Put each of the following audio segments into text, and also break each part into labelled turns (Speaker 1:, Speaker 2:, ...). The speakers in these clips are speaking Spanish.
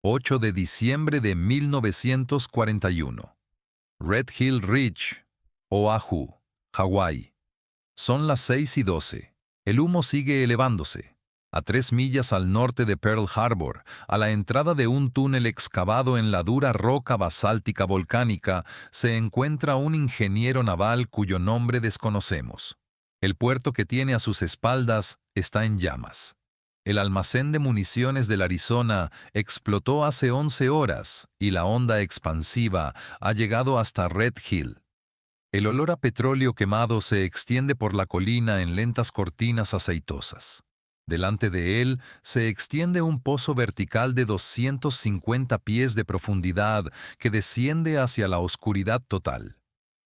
Speaker 1: 8 de diciembre de 1941. Red Hill Ridge, Oahu, Hawái. Son las 6:12. El humo sigue elevándose. A 3 millas al norte de Pearl Harbor, a la entrada de un túnel excavado en la dura roca basáltica volcánica, se encuentra un ingeniero naval cuyo nombre desconocemos. El puerto que tiene a sus espaldas está en llamas. El almacén de municiones del Arizona explotó hace 11 horas y la onda expansiva ha llegado hasta Red Hill. El olor a petróleo quemado se extiende por la colina en lentas cortinas aceitosas. Delante de él se extiende un pozo vertical de 250 pies de profundidad que desciende hacia la oscuridad total,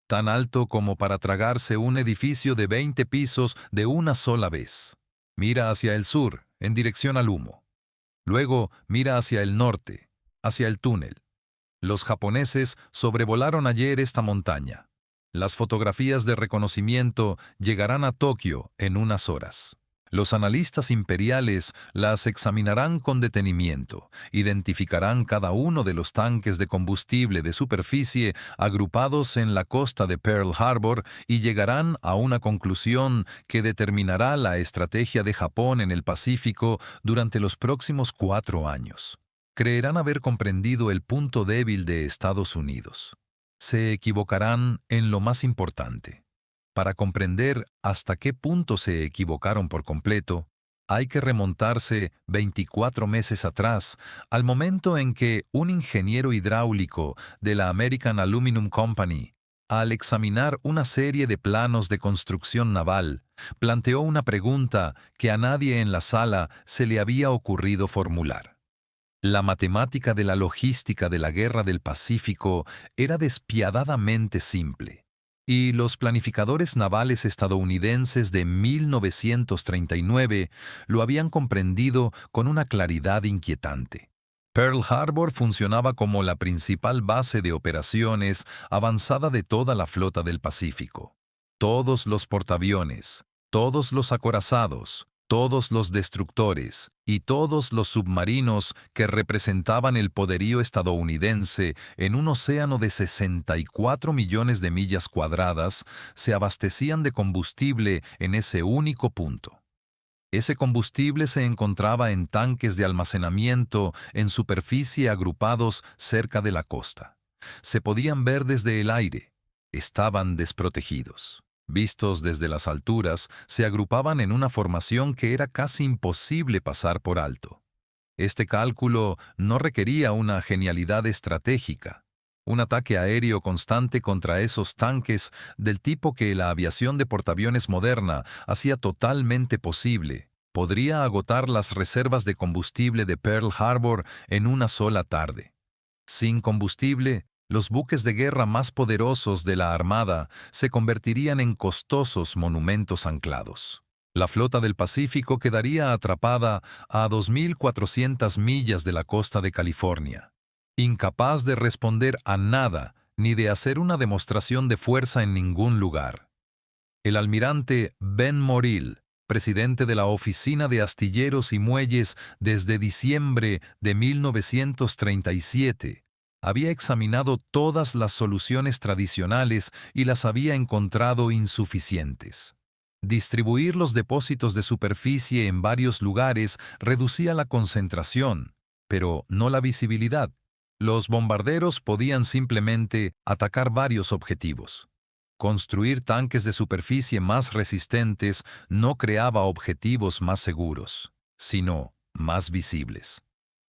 Speaker 1: tan alto como para tragarse un edificio de 20 pisos de una sola vez. Mira hacia el sur, en dirección al humo. Luego mira hacia el norte, hacia el túnel. Los japoneses sobrevolaron ayer esta montaña. Las fotografías de reconocimiento llegarán a Tokio en unas horas. Los analistas imperiales las examinarán con detenimiento, identificarán cada uno de los tanques de combustible de superficie agrupados en la costa de Pearl Harbor y llegarán a una conclusión que determinará la estrategia de Japón en el Pacífico durante los próximos 4 años. Creerán haber comprendido el punto débil de Estados Unidos. Se equivocarán en lo más importante. Para comprender hasta qué punto se equivocaron por completo, hay que remontarse 24 meses atrás, al momento en que un ingeniero hidráulico de la American Aluminum Company, al examinar una serie de planos de construcción naval, planteó una pregunta que a nadie en la sala se le había ocurrido formular. La matemática de la logística de la Guerra del Pacífico era despiadadamente simple, y los planificadores navales estadounidenses de 1939 lo habían comprendido con una claridad inquietante. Pearl Harbor funcionaba como la principal base de operaciones avanzada de toda la flota del Pacífico. Todos los portaaviones, todos los acorazados, todos los destructores y todos los submarinos que representaban el poderío estadounidense en un océano de 64 millones de millas cuadradas se abastecían de combustible en ese único punto. Ese combustible se encontraba en tanques de almacenamiento en superficie agrupados cerca de la costa. Se podían ver desde el aire. Estaban desprotegidos. Vistos desde las alturas, se agrupaban en una formación que era casi imposible pasar por alto. Este cálculo no requería una genialidad estratégica. Un ataque aéreo constante contra esos tanques del tipo que la aviación de portaaviones moderna hacía totalmente posible, podría agotar las reservas de combustible de Pearl Harbor en una sola tarde. Sin combustible, los buques de guerra más poderosos de la Armada se convertirían en costosos monumentos anclados. La flota del Pacífico quedaría atrapada a 2.400 millas de la costa de California, incapaz de responder a nada ni de hacer una demostración de fuerza en ningún lugar. El almirante Ben Moril, presidente de la Oficina de Astilleros y Muelles desde diciembre de 1937, había examinado todas las soluciones tradicionales y las había encontrado insuficientes. Distribuir los depósitos de superficie en varios lugares reducía la concentración, pero no la visibilidad. Los bombarderos podían simplemente atacar varios objetivos. Construir tanques de superficie más resistentes no creaba objetivos más seguros, sino más visibles.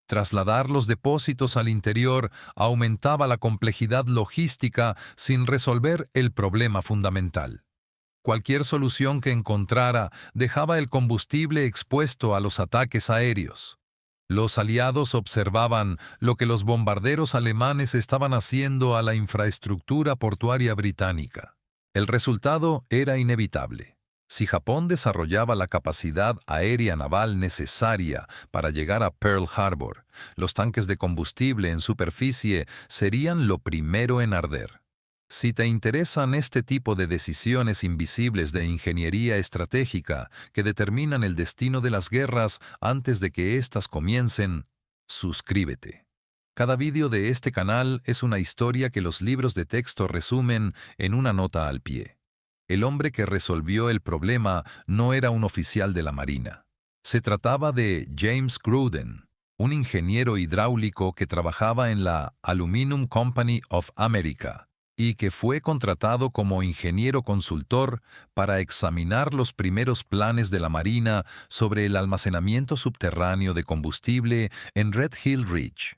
Speaker 1: Trasladar los depósitos al interior aumentaba la complejidad logística sin resolver el problema fundamental. Cualquier solución que encontrara dejaba el combustible expuesto a los ataques aéreos. Los aliados observaban lo que los bombarderos alemanes estaban haciendo a la infraestructura portuaria británica. El resultado era inevitable. Si Japón desarrollaba la capacidad aérea naval necesaria para llegar a Pearl Harbor, los tanques de combustible en superficie serían lo primero en arder. Si te interesan este tipo de decisiones invisibles de ingeniería estratégica que determinan el destino de las guerras antes de que éstas comiencen, suscríbete. Cada vídeo de este canal es una historia que los libros de texto resumen en una nota al pie. El hombre que resolvió el problema no era un oficial de la Marina. Se trataba de James Gruden, un ingeniero hidráulico que trabajaba en la Aluminum Company of America y que fue contratado como ingeniero consultor para examinar los primeros planes de la Marina sobre el almacenamiento subterráneo de combustible en Red Hill Ridge.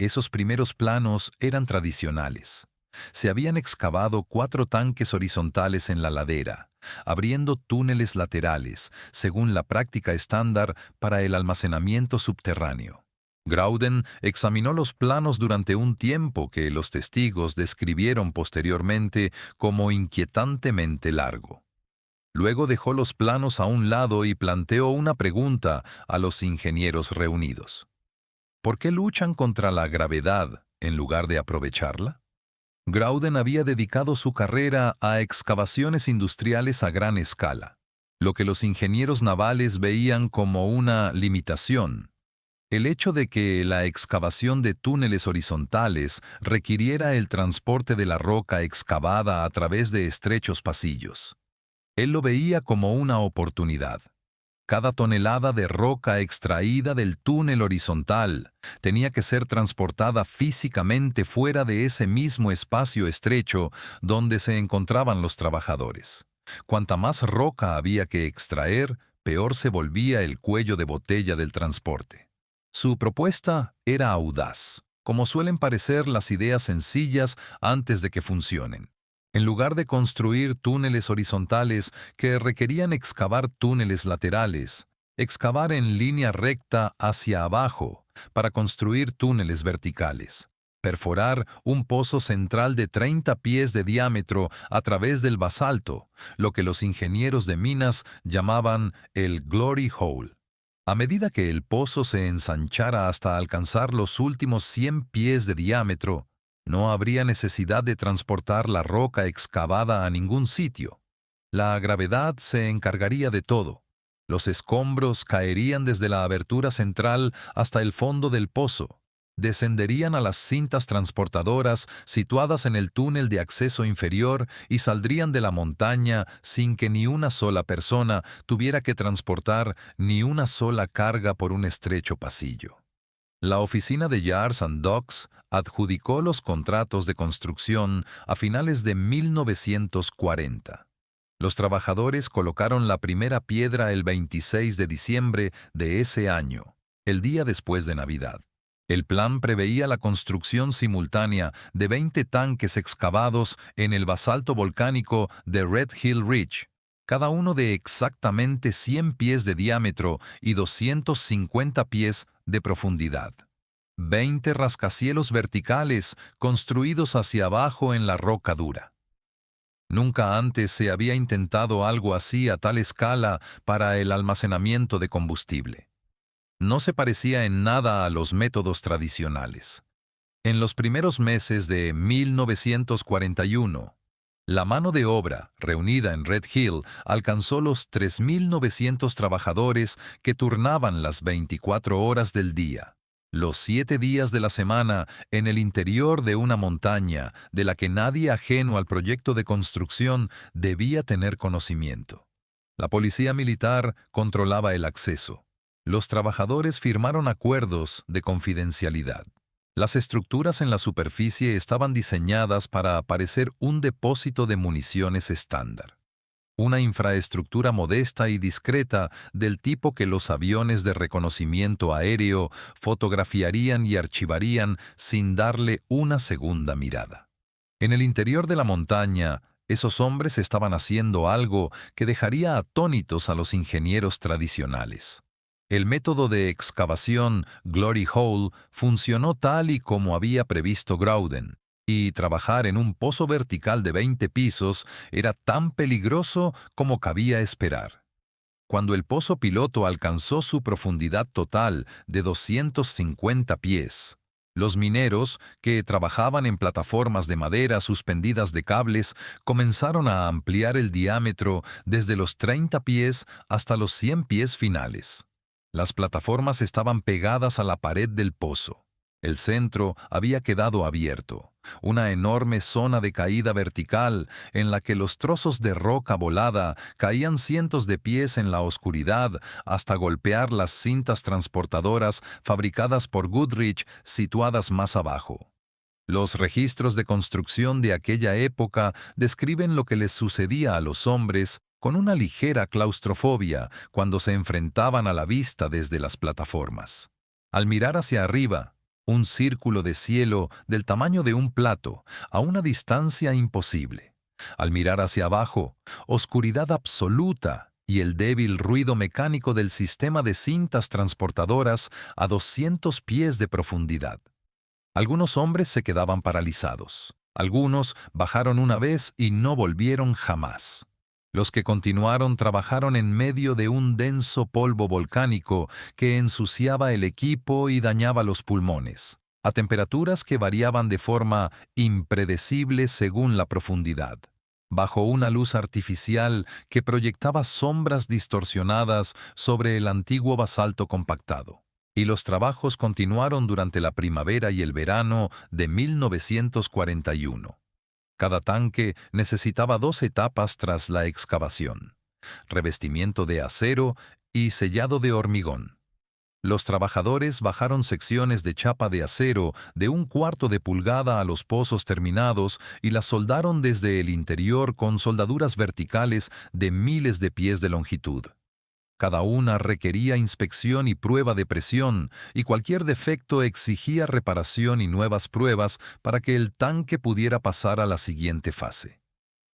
Speaker 1: Esos primeros planos eran tradicionales. Se habían excavado 4 tanques horizontales en la ladera, abriendo túneles laterales, según la práctica estándar para el almacenamiento subterráneo. Gruden examinó los planos durante un tiempo que los testigos describieron posteriormente como inquietantemente largo. Luego dejó los planos a un lado y planteó una pregunta a los ingenieros reunidos. ¿Por qué luchan contra la gravedad en lugar de aprovecharla? Gruden había dedicado su carrera a excavaciones industriales a gran escala, lo que los ingenieros navales veían como una limitación. El hecho de que la excavación de túneles horizontales requiriera el transporte de la roca excavada a través de estrechos pasillos. Él lo veía como una oportunidad. Cada tonelada de roca extraída del túnel horizontal tenía que ser transportada físicamente fuera de ese mismo espacio estrecho donde se encontraban los trabajadores. Cuanta más roca había que extraer, peor se volvía el cuello de botella del transporte. Su propuesta era audaz, como suelen parecer las ideas sencillas antes de que funcionen. En lugar de construir túneles horizontales que requerían excavar túneles laterales, excavar en línea recta hacia abajo para construir túneles verticales, perforar un pozo central de 30 pies de diámetro a través del basalto, lo que los ingenieros de minas llamaban el Glory Hole. A medida que el pozo se ensanchara hasta alcanzar los últimos 100 pies de diámetro, no habría necesidad de transportar la roca excavada a ningún sitio. La gravedad se encargaría de todo. Los escombros caerían desde la abertura central hasta el fondo del pozo. Descenderían a las cintas transportadoras situadas en el túnel de acceso inferior y saldrían de la montaña sin que ni una sola persona tuviera que transportar ni una sola carga por un estrecho pasillo. La oficina de Yards and Docks adjudicó los contratos de construcción a finales de 1940. Los trabajadores colocaron la primera piedra el 26 de diciembre de ese año, el día después de Navidad. El plan preveía la construcción simultánea de 20 tanques excavados en el basalto volcánico de Red Hill Ridge, cada uno de exactamente 100 pies de diámetro y 250 pies de profundidad. 20 rascacielos verticales construidos hacia abajo en la roca dura. Nunca antes se había intentado algo así a tal escala para el almacenamiento de combustible. No se parecía en nada a los métodos tradicionales. En los primeros meses de 1941, la mano de obra reunida en Red Hill alcanzó los 3.900 trabajadores que turnaban las 24 horas del día, los 7 días de la semana en el interior de una montaña de la que nadie ajeno al proyecto de construcción debía tener conocimiento. La policía militar controlaba el acceso. Los trabajadores firmaron acuerdos de confidencialidad. Las estructuras en la superficie estaban diseñadas para parecer un depósito de municiones estándar. Una infraestructura modesta y discreta del tipo que los aviones de reconocimiento aéreo fotografiarían y archivarían sin darle una segunda mirada. En el interior de la montaña, esos hombres estaban haciendo algo que dejaría atónitos a los ingenieros tradicionales. El método de excavación Glory Hole funcionó tal y como había previsto Gruden, y trabajar en un pozo vertical de 20 pisos era tan peligroso como cabía esperar. Cuando el pozo piloto alcanzó su profundidad total de 250 pies, los mineros, que trabajaban en plataformas de madera suspendidas de cables, comenzaron a ampliar el diámetro desde los 30 pies hasta los 100 pies finales. Las plataformas estaban pegadas a la pared del pozo. El centro había quedado abierto, una enorme zona de caída vertical en la que los trozos de roca volada caían cientos de pies en la oscuridad hasta golpear las cintas transportadoras fabricadas por Goodrich situadas más abajo. Los registros de construcción de aquella época describen lo que les sucedía a los hombres con una ligera claustrofobia cuando se enfrentaban a la vista desde las plataformas. Al mirar hacia arriba, un círculo de cielo del tamaño de un plato, a una distancia imposible. Al mirar hacia abajo, oscuridad absoluta y el débil ruido mecánico del sistema de cintas transportadoras a 200 pies de profundidad. Algunos hombres se quedaban paralizados. Algunos bajaron una vez y no volvieron jamás. Los que continuaron trabajaron en medio de un denso polvo volcánico que ensuciaba el equipo y dañaba los pulmones, a temperaturas que variaban de forma impredecible según la profundidad, bajo una luz artificial que proyectaba sombras distorsionadas sobre el antiguo basalto compactado. Y los trabajos continuaron durante la primavera y el verano de 1941. Cada tanque necesitaba 2 etapas tras la excavación: revestimiento de acero y sellado de hormigón. Los trabajadores bajaron secciones de chapa de acero de 1/4 de pulgada a los pozos terminados y las soldaron desde el interior con soldaduras verticales de miles de pies de longitud. Cada una requería inspección y prueba de presión, y cualquier defecto exigía reparación y nuevas pruebas para que el tanque pudiera pasar a la siguiente fase.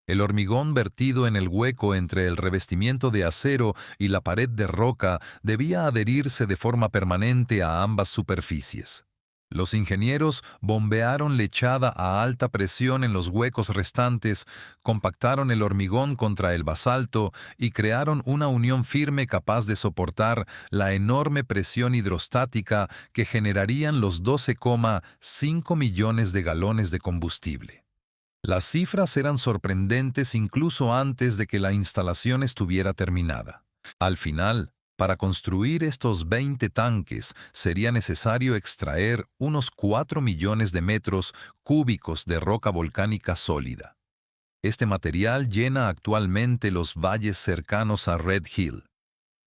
Speaker 1: El hormigón vertido en el hueco entre el revestimiento de acero y la pared de roca debía adherirse de forma permanente a ambas superficies. Los ingenieros bombearon lechada a alta presión en los huecos restantes, compactaron el hormigón contra el basalto y crearon una unión firme capaz de soportar la enorme presión hidrostática que generarían los 12,5 millones de galones de combustible. Las cifras eran sorprendentes incluso antes de que la instalación estuviera terminada. Al final, para construir estos 20 tanques sería necesario extraer unos 4 millones de metros cúbicos de roca volcánica sólida. Este material llena actualmente los valles cercanos a Red Hill.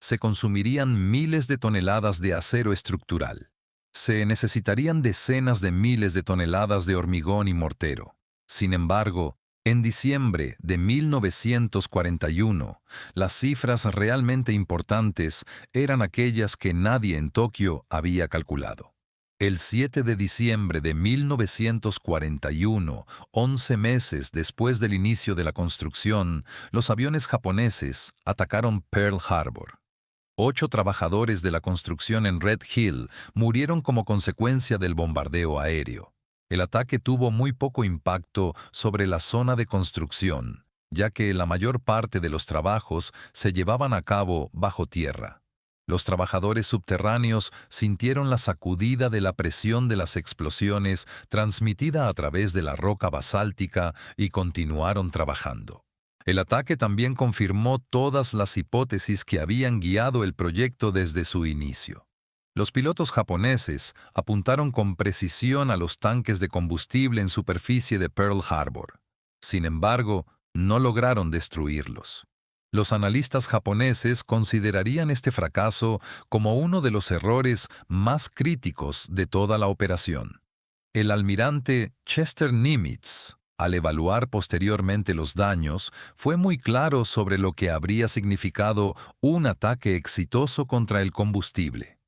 Speaker 1: Se consumirían miles de toneladas de acero estructural. Se necesitarían decenas de miles de toneladas de hormigón y mortero. Sin embargo, en diciembre de 1941, las cifras realmente importantes eran aquellas que nadie en Tokio había calculado. El 7 de diciembre de 1941, 11 meses después del inicio de la construcción, los aviones japoneses atacaron Pearl Harbor. 8 trabajadores de la construcción en Red Hill murieron como consecuencia del bombardeo aéreo. El ataque tuvo muy poco impacto sobre la zona de construcción, ya que la mayor parte de los trabajos se llevaban a cabo bajo tierra. Los trabajadores subterráneos sintieron la sacudida de la presión de las explosiones transmitida a través de la roca basáltica y continuaron trabajando. El ataque también confirmó todas las hipótesis que habían guiado el proyecto desde su inicio. Los pilotos japoneses apuntaron con precisión a los tanques de combustible en superficie de Pearl Harbor. Sin embargo, no lograron destruirlos. Los analistas japoneses considerarían este fracaso como uno de los errores más críticos de toda la operación. El almirante Chester Nimitz, al evaluar posteriormente los daños, fue muy claro sobre lo que habría significado un ataque exitoso contra el combustible.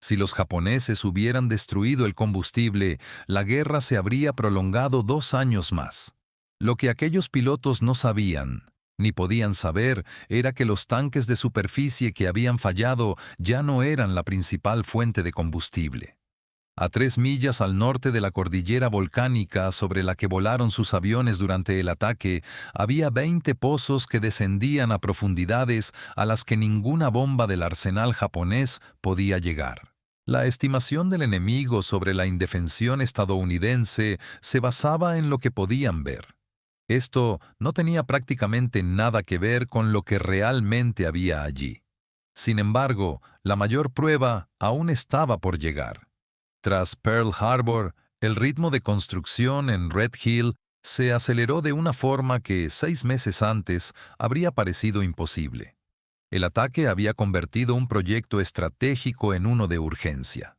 Speaker 1: Si los japoneses hubieran destruido el combustible, la guerra se habría prolongado 2 años más. Lo que aquellos pilotos no sabían, ni podían saber, era que los tanques de superficie que habían fallado ya no eran la principal fuente de combustible. A 3 millas al norte de la cordillera volcánica sobre la que volaron sus aviones durante el ataque, había 20 pozos que descendían a profundidades a las que ninguna bomba del arsenal japonés podía llegar. La estimación del enemigo sobre la indefensión estadounidense se basaba en lo que podían ver. Esto no tenía prácticamente nada que ver con lo que realmente había allí. Sin embargo, la mayor prueba aún estaba por llegar. Tras Pearl Harbor, el ritmo de construcción en Red Hill se aceleró de una forma que 6 meses antes habría parecido imposible. El ataque había convertido un proyecto estratégico en uno de urgencia.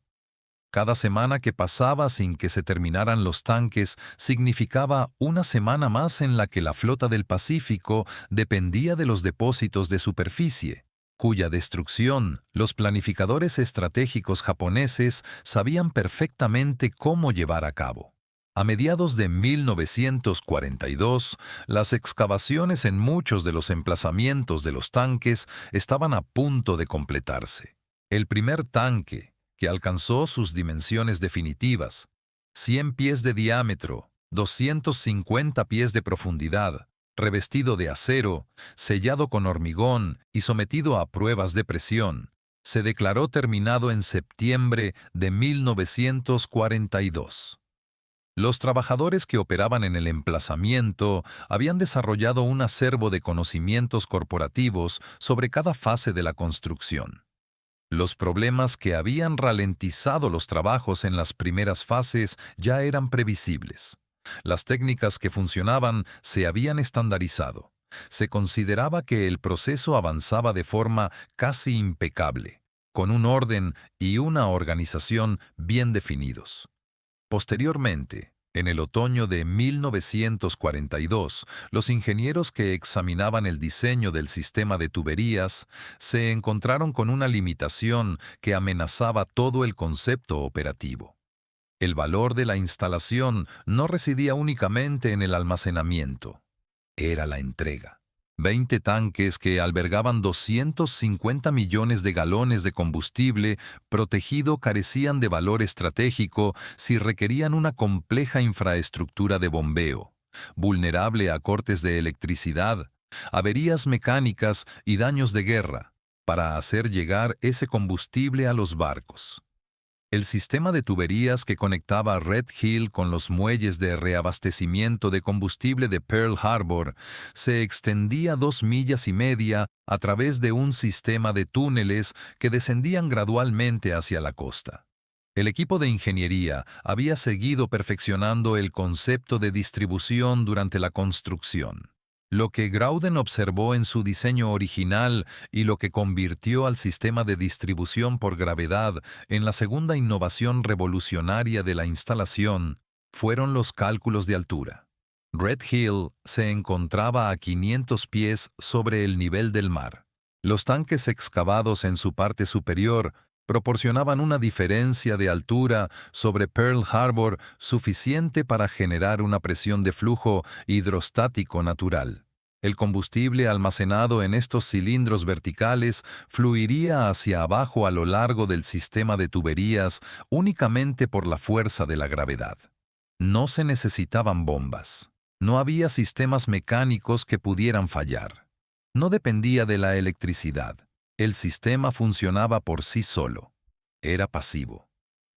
Speaker 1: Cada semana que pasaba sin que se terminaran los tanques significaba una semana más en la que la flota del Pacífico dependía de los depósitos de superficie, cuya destrucción los planificadores estratégicos japoneses sabían perfectamente cómo llevar a cabo. A mediados de 1942, las excavaciones en muchos de los emplazamientos de los tanques estaban a punto de completarse. El primer tanque, que alcanzó sus dimensiones definitivas, 100 pies de diámetro, 250 pies de profundidad, revestido de acero, sellado con hormigón y sometido a pruebas de presión, se declaró terminado en septiembre de 1942. Los trabajadores que operaban en el emplazamiento habían desarrollado un acervo de conocimientos corporativos sobre cada fase de la construcción. Los problemas que habían ralentizado los trabajos en las primeras fases ya eran previsibles. Las técnicas que funcionaban se habían estandarizado. Se consideraba que el proceso avanzaba de forma casi impecable, con un orden y una organización bien definidos. Posteriormente, en el otoño de 1942, los ingenieros que examinaban el diseño del sistema de tuberías se encontraron con una limitación que amenazaba todo el concepto operativo. El valor de la instalación no residía únicamente en el almacenamiento, era la entrega. 20 tanques que albergaban 250 millones de galones de combustible protegido carecían de valor estratégico si requerían una compleja infraestructura de bombeo, vulnerable a cortes de electricidad, averías mecánicas y daños de guerra, para hacer llegar ese combustible a los barcos. El sistema de tuberías que conectaba Red Hill con los muelles de reabastecimiento de combustible de Pearl Harbor se extendía 2,5 millas a través de un sistema de túneles que descendían gradualmente hacia la costa. El equipo de ingeniería había seguido perfeccionando el concepto de distribución durante la construcción. Lo que Graudin observó en su diseño original y lo que convirtió al sistema de distribución por gravedad en la segunda innovación revolucionaria de la instalación fueron los cálculos de altura. Red Hill se encontraba a 500 pies sobre el nivel del mar. Los tanques excavados en su parte superior proporcionaban una diferencia de altura sobre Pearl Harbor suficiente para generar una presión de flujo hidrostático natural. El combustible almacenado en estos cilindros verticales fluiría hacia abajo a lo largo del sistema de tuberías únicamente por la fuerza de la gravedad. No se necesitaban bombas. No había sistemas mecánicos que pudieran fallar. No dependía de la electricidad. El sistema funcionaba por sí solo. Era pasivo.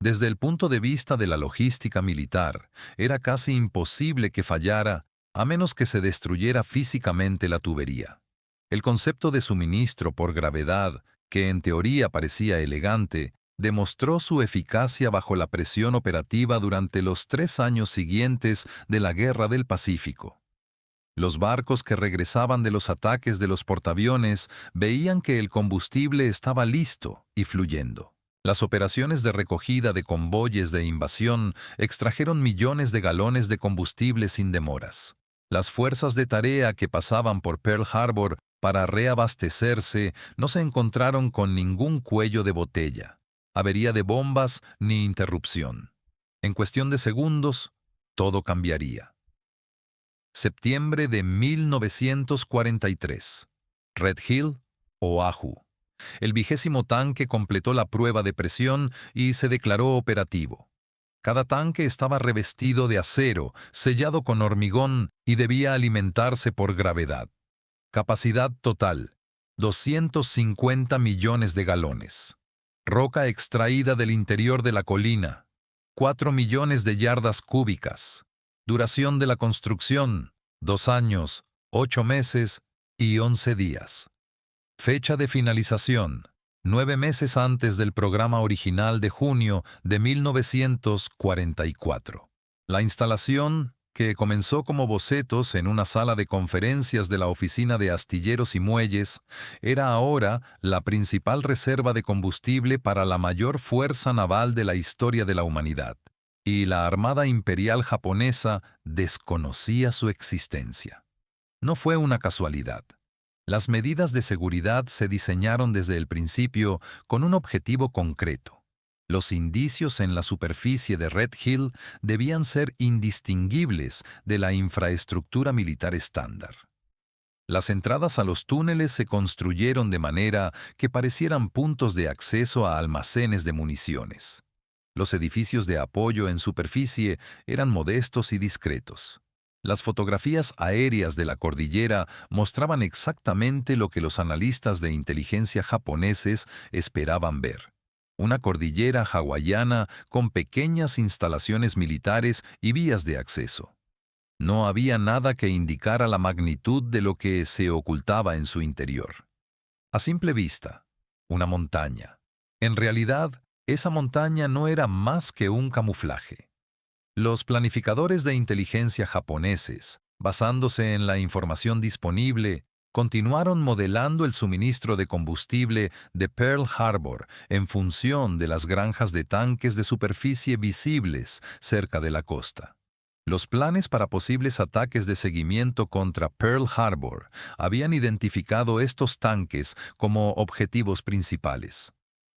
Speaker 1: Desde el punto de vista de la logística militar, era casi imposible que fallara a menos que se destruyera físicamente la tubería. El concepto de suministro por gravedad, que en teoría parecía elegante, demostró su eficacia bajo la presión operativa durante los 3 años siguientes de la Guerra del Pacífico. Los barcos que regresaban de los ataques de los portaaviones veían que el combustible estaba listo y fluyendo. Las operaciones de recogida de convoyes de invasión extrajeron millones de galones de combustible sin demoras. Las fuerzas de tarea que pasaban por Pearl Harbor para reabastecerse no se encontraron con ningún cuello de botella, avería de bombas ni interrupción. En cuestión de segundos, todo cambiaría. Septiembre de 1943. Red Hill, Oahu. El 20º tanque completó la prueba de presión y se declaró operativo. Cada tanque estaba revestido de acero, sellado con hormigón y debía alimentarse por gravedad. Capacidad total, 250 millones de galones. Roca extraída del interior de la colina, 4 millones de yardas cúbicas. Duración de la construcción, 2 años, 8 meses y 11 días. Fecha de finalización, 9 meses antes del programa original de junio de 1944. La instalación, que comenzó como bocetos en una sala de conferencias de la Oficina de Astilleros y Muelles, era ahora la principal reserva de combustible para la mayor fuerza naval de la historia de la humanidad, y la Armada Imperial japonesa desconocía su existencia. No fue una casualidad. Las medidas de seguridad se diseñaron desde el principio con un objetivo concreto. Los indicios en la superficie de Red Hill debían ser indistinguibles de la infraestructura militar estándar. Las entradas a los túneles se construyeron de manera que parecieran puntos de acceso a almacenes de municiones. Los edificios de apoyo en superficie eran modestos y discretos. Las fotografías aéreas de la cordillera mostraban exactamente lo que los analistas de inteligencia japoneses esperaban ver. Una cordillera hawaiana con pequeñas instalaciones militares y vías de acceso. No había nada que indicara la magnitud de lo que se ocultaba en su interior. A simple vista, una montaña. En realidad, esa montaña no era más que un camuflaje. Los planificadores de inteligencia japoneses, basándose en la información disponible, continuaron modelando el suministro de combustible de Pearl Harbor en función de las granjas de tanques de superficie visibles cerca de la costa. Los planes para posibles ataques de seguimiento contra Pearl Harbor habían identificado estos tanques como objetivos principales.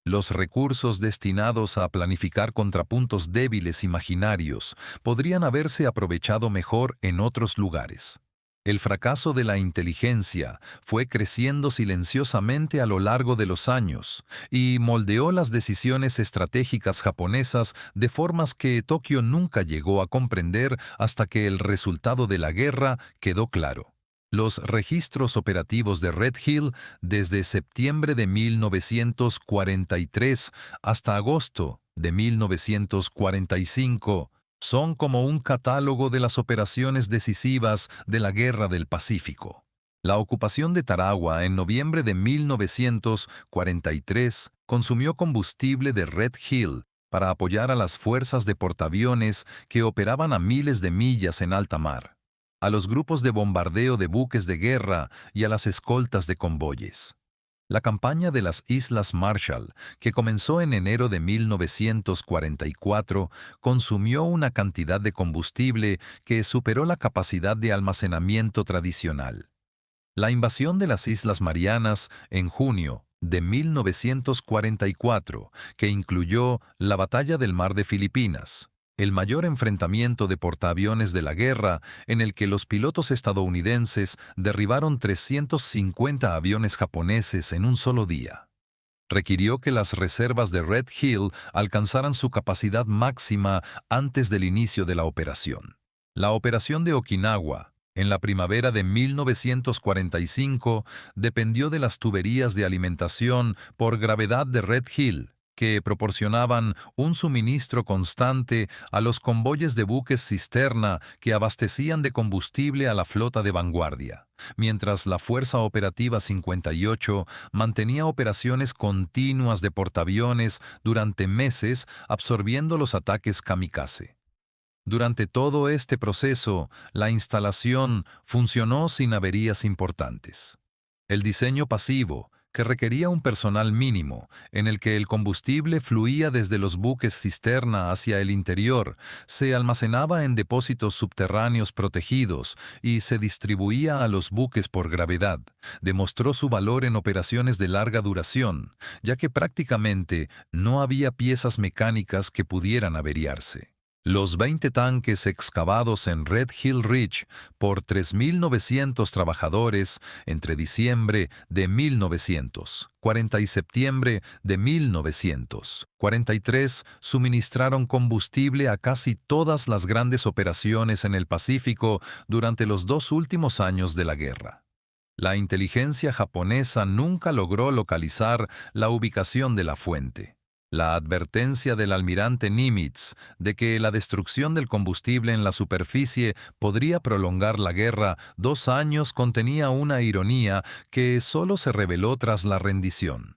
Speaker 1: Los recursos destinados a planificar contrapuntos débiles imaginarios podrían haberse aprovechado mejor en otros lugares. El fracaso de la inteligencia fue creciendo silenciosamente a lo largo de los años y moldeó las decisiones estratégicas japonesas de formas que Tokio nunca llegó a comprender hasta que el resultado de la guerra quedó claro. Los registros operativos de Red Hill desde septiembre de 1943 hasta agosto de 1945 son como un catálogo de las operaciones decisivas de la Guerra del Pacífico. La ocupación de Tarawa en noviembre de 1943 consumió combustible de Red Hill para apoyar a las fuerzas de portaaviones que operaban a miles de millas en alta mar, a los grupos de bombardeo de buques de guerra y a las escoltas de convoyes. La campaña de las Islas Marshall, que comenzó en enero de 1944, consumió una cantidad de combustible que superó la capacidad de almacenamiento tradicional. La invasión de las Islas Marianas en junio de 1944, que incluyó la Batalla del Mar de Filipinas, el mayor enfrentamiento de portaaviones de la guerra en el que los pilotos estadounidenses derribaron 350 aviones japoneses en un solo día. Requirió que las reservas de Red Hill alcanzaran su capacidad máxima antes del inicio de la operación. La operación de Okinawa, en la primavera de 1945, dependió de las tuberías de alimentación por gravedad de Red Hill, que proporcionaban un suministro constante a los convoyes de buques cisterna que abastecían de combustible a la flota de vanguardia, mientras la Fuerza Operativa 58 mantenía operaciones continuas de portaaviones durante meses absorbiendo los ataques kamikaze. Durante todo este proceso, la instalación funcionó sin averías importantes. El diseño pasivo, que requería un personal mínimo, en el que el combustible fluía desde los buques cisterna hacia el interior, se almacenaba en depósitos subterráneos protegidos y se distribuía a los buques por gravedad, demostró su valor en operaciones de larga duración, ya que prácticamente no había piezas mecánicas que pudieran averiarse. Los 20 tanques excavados en Red Hill Ridge por 3.900 trabajadores entre diciembre de 1940 y septiembre de 1943 suministraron combustible a casi todas las grandes operaciones en el Pacífico durante los 2 últimos años de la guerra. La inteligencia japonesa nunca logró localizar la ubicación de la fuente. La advertencia del almirante Nimitz de que la destrucción del combustible en la superficie podría prolongar la guerra 2 años contenía una ironía que solo se reveló tras la rendición.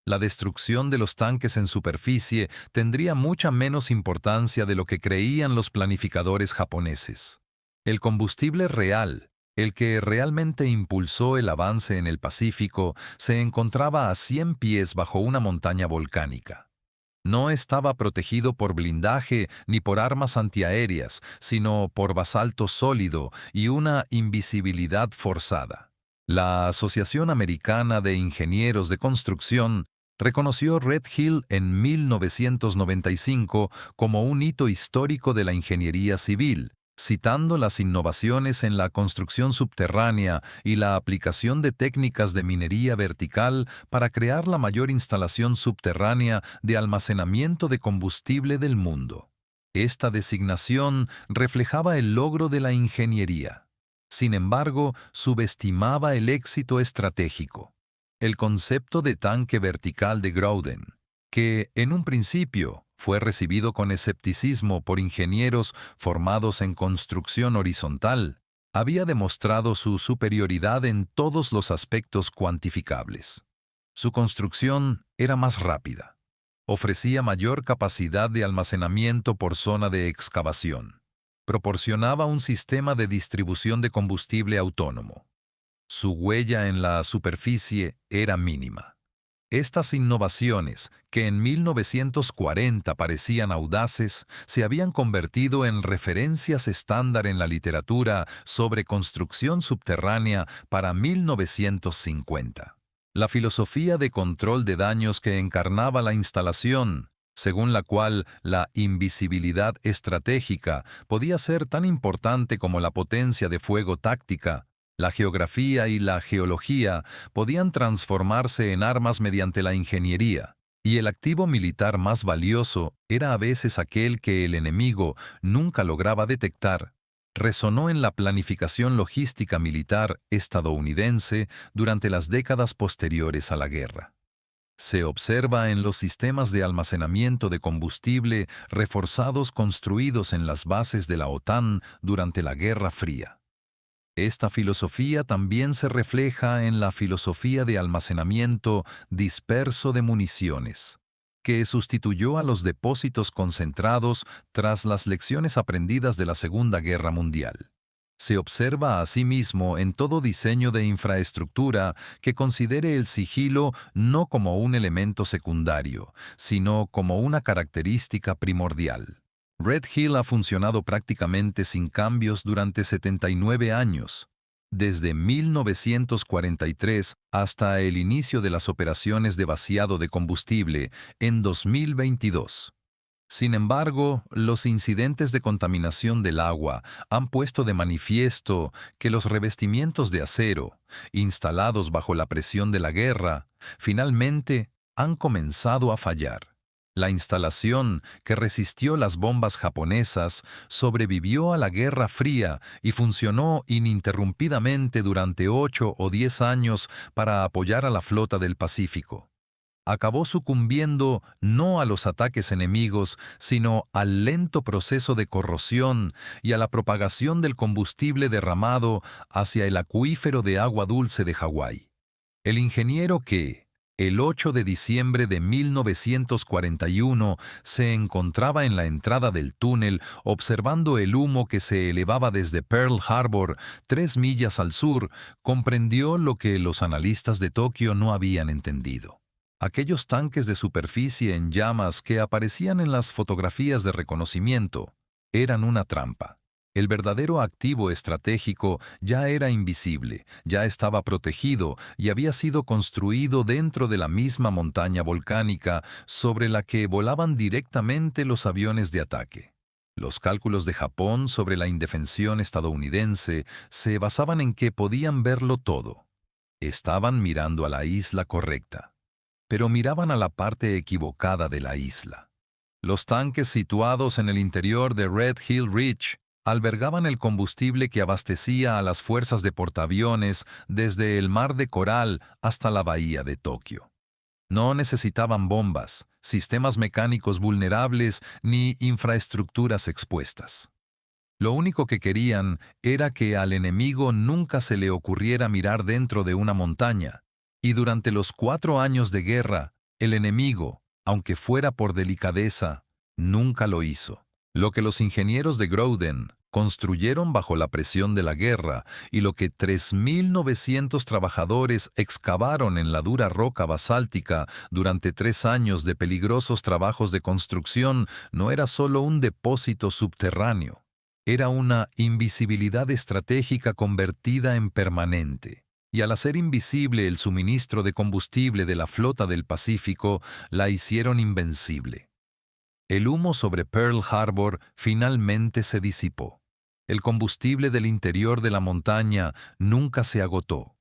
Speaker 1: La destrucción de los tanques en superficie tendría mucha menos importancia de lo que creían los planificadores japoneses. El combustible real, el que realmente impulsó el avance en el Pacífico, se encontraba a 100 pies bajo una montaña volcánica. No estaba protegido por blindaje ni por armas antiaéreas, sino por basalto sólido y una invisibilidad forzada. La Asociación Americana de Ingenieros de Construcción reconoció Red Hill en 1995 como un hito histórico de la ingeniería civil, citando las innovaciones en la construcción subterránea y la aplicación de técnicas de minería vertical para crear la mayor instalación subterránea de almacenamiento de combustible del mundo. Esta designación reflejaba el logro de la ingeniería. Sin embargo, subestimaba el éxito estratégico. El concepto de tanque vertical de Grouden, que en un principio fue recibido con escepticismo por ingenieros formados en construcción horizontal, había demostrado su superioridad en todos los aspectos cuantificables. Su construcción era más rápida. Ofrecía mayor capacidad de almacenamiento por zona de excavación. Proporcionaba un sistema de distribución de combustible autónomo. Su huella en la superficie era mínima. Estas innovaciones, que en 1940 parecían audaces, se habían convertido en referencias estándar en la literatura sobre construcción subterránea para 1950. La filosofía de control de daños que encarnaba la instalación, según la cual la invisibilidad estratégica podía ser tan importante como la potencia de fuego táctica, la geografía y la geología podían transformarse en armas mediante la ingeniería, y el activo militar más valioso era a veces aquel que el enemigo nunca lograba detectar. Resonó en la planificación logística militar estadounidense durante las décadas posteriores a la guerra. Se observa en los sistemas de almacenamiento de combustible reforzados construidos en las bases de la OTAN durante la Guerra Fría. Esta filosofía también se refleja en la filosofía de almacenamiento disperso de municiones, que sustituyó a los depósitos concentrados tras las lecciones aprendidas de la Segunda Guerra Mundial. Se observa asimismo en todo diseño de infraestructura que considere el sigilo no como un elemento secundario, sino como una característica primordial. Red Hill ha funcionado prácticamente sin cambios durante 79 años, desde 1943 hasta el inicio de las operaciones de vaciado de combustible en 2022. Sin embargo, los incidentes de contaminación del agua han puesto de manifiesto que los revestimientos de acero, instalados bajo la presión de la guerra, finalmente han comenzado a fallar. La instalación, que resistió las bombas japonesas, sobrevivió a la Guerra Fría y funcionó ininterrumpidamente durante 8 o 10 años para apoyar a la flota del Pacífico. Acabó sucumbiendo no a los ataques enemigos, sino al lento proceso de corrosión y a la propagación del combustible derramado hacia el acuífero de agua dulce de Hawái. El ingeniero que, el 8 de diciembre de 1941, se encontraba en la entrada del túnel observando el humo que se elevaba desde Pearl Harbor, 3 millas al sur, comprendió lo que los analistas de Tokio no habían entendido. Aquellos tanques de superficie en llamas que aparecían en las fotografías de reconocimiento eran una trampa. El verdadero activo estratégico ya era invisible, ya estaba protegido y había sido construido dentro de la misma montaña volcánica sobre la que volaban directamente los aviones de ataque. Los cálculos de Japón sobre la indefensión estadounidense se basaban en que podían verlo todo. Estaban mirando a la isla correcta, pero miraban a la parte equivocada de la isla. Los tanques situados en el interior de Red Hill Ridge albergaban el combustible que abastecía a las fuerzas de portaaviones desde el Mar de Coral hasta la bahía de Tokio. No necesitaban bombas, sistemas mecánicos vulnerables ni infraestructuras expuestas. Lo único que querían era que al enemigo nunca se le ocurriera mirar dentro de una montaña, y durante los 4 años de guerra El enemigo, aunque fuera por delicadeza, nunca lo hizo. Lo que los ingenieros de Grouden construyeron bajo la presión de la guerra y lo que 3.900 trabajadores excavaron en la dura roca basáltica durante 3 años de peligrosos trabajos de construcción no era solo un depósito subterráneo, era una invisibilidad estratégica convertida en permanente. Y al hacer invisible el suministro de combustible de la flota del Pacífico, la hicieron invencible. El humo sobre Pearl Harbor finalmente se disipó. El combustible del interior de la montaña nunca se agotó.